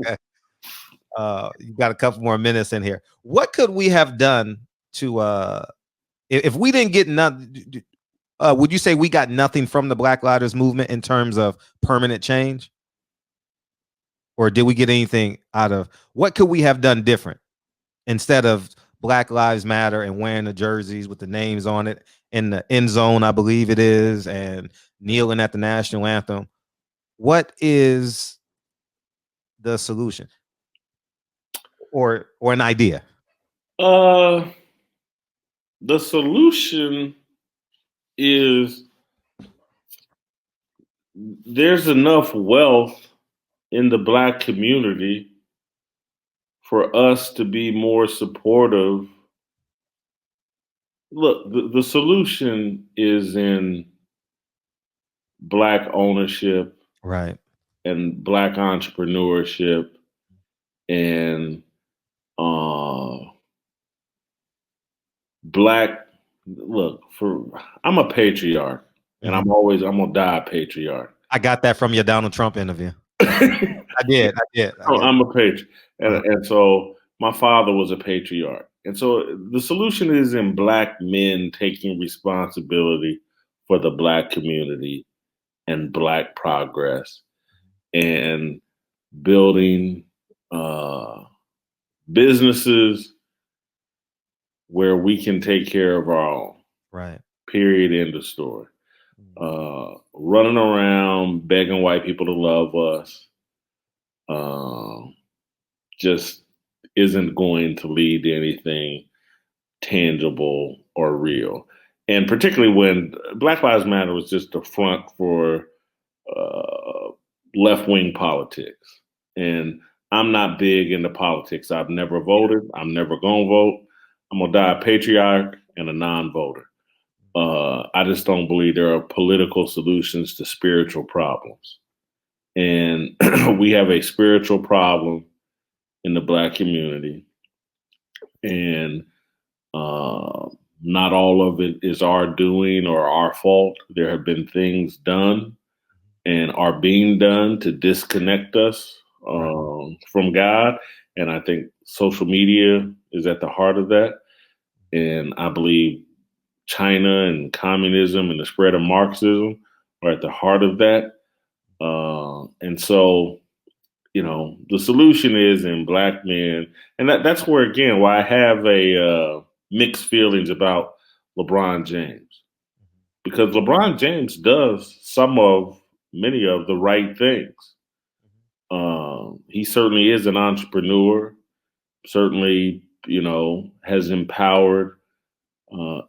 Okay. You got a couple more minutes in here. What could we have done to if we didn't get nothing? Would you say we got nothing from the Black Lives Movement in terms of permanent change, or did we get anything out of what could we have done different instead of Black Lives Matter and wearing the jerseys with the names on it in the end zone, I believe it is, and kneeling at the national anthem? What is the solution or an idea? Uh, the solution is there's enough wealth in the Black community for us to be more supportive. Look, the solution is in Black ownership Right. and Black entrepreneurship and uh, Black. Look, I'm a patriarch, and Mhm. I'm gonna die a patriarch. I got that from your Donald Trump interview. I did. I did. I Oh, get it. I'm a patriot, Uh-huh. and so my father was a patriarch, and so the solution is in Black men taking responsibility for the Black community and Black progress and building uh, businesses where we can take care of our own. Right. Period. End of story. Running around begging white people to love us uh, just isn't going to lead to anything tangible or real. And particularly when Black Lives Matter was just a front for uh, left wing politics. And I'm not big into politics. I've never voted. I'm never going to vote. I'm going to die a patriarch and a non voter. I just don't believe there are political solutions to spiritual problems. And we have a spiritual problem in the Black community. And uh, not all of it is our doing or our fault. There have been things done and are being done to disconnect us from God. And I think social media is at the heart of that. And I believe China and communism and the spread of Marxism are at the heart of that. And so, the solution is in Black men. And that's where, again, why I have a mixed feelings about LeBron James. Because LeBron James does many of the right things. He certainly is an entrepreneur, certainly, has empowered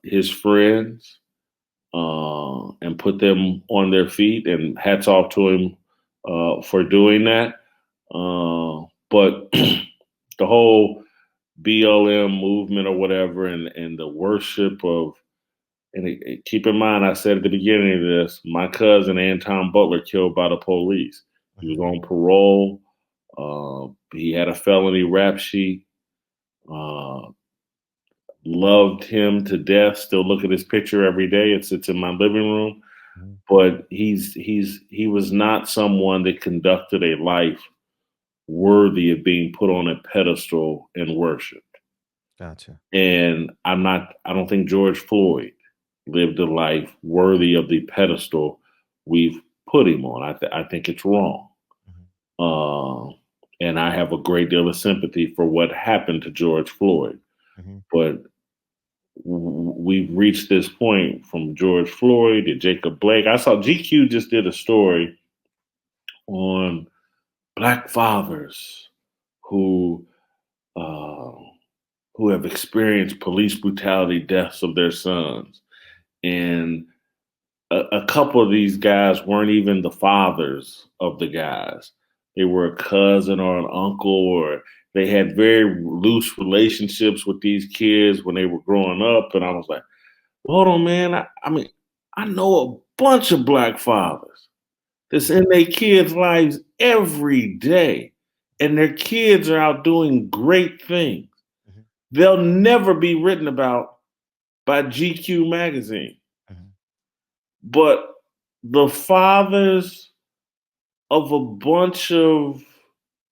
his friends and put them on their feet. And hats off to him for doing that. But the whole BLM movement or whatever, and the worship of, and keep in mind, I said at the beginning of this, my cousin Anton Butler killed by the police. He was on parole. He had a felony rap sheet. Uh, Loved him to death. Still look at his picture every day. It sits in my living room. Mhm. But he was not someone that conducted a life worthy of being put on a pedestal and worshiped. Gotcha. And I don't think George Floyd lived a life worthy of the pedestal we've put him on. I think it's wrong. Mhm. Uh, and I have a great deal of sympathy for what happened to George Floyd. Mhm. But we've reached this point from George Floyd to Jacob Blake. I saw GQ just did a story on Black fathers who uh, who have experienced police brutality deaths of their sons. And a couple of these guys weren't even the fathers of the guys. They were a cousin or an uncle, or they had very loose relationships with these kids when they were growing up. And I was like, hold on, man. I mean, I know a bunch of Black fathers that's in their kids' lives every day, and their kids are out doing great things. Mhm. They'll never be written about by GQ magazine. Mhm. But the fathers of a bunch of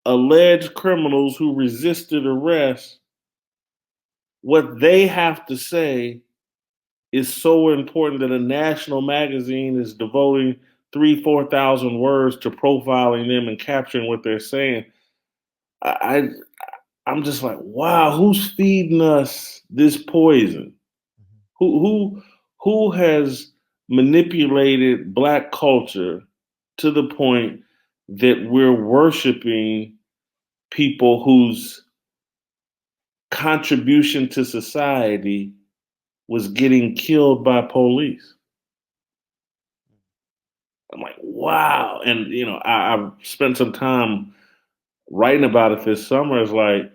alleged criminals who resisted arrest, what they have to say is so important that a national magazine is devoting 4,000 words to profiling them and capturing what they're saying. I I'm just like, wow, who's feeding us this poison? Who has manipulated Black culture to the point that we're worshiping people whose contribution to society was getting killed by police? I'm like, wow. And I've spent some time writing about it this summer. It's like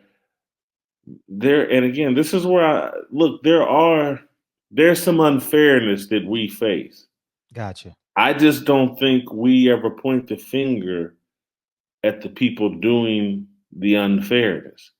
and again, this is where I look, there's some unfairness that we face. Gotcha. I just don't think we ever point the finger at the people doing the unfairness.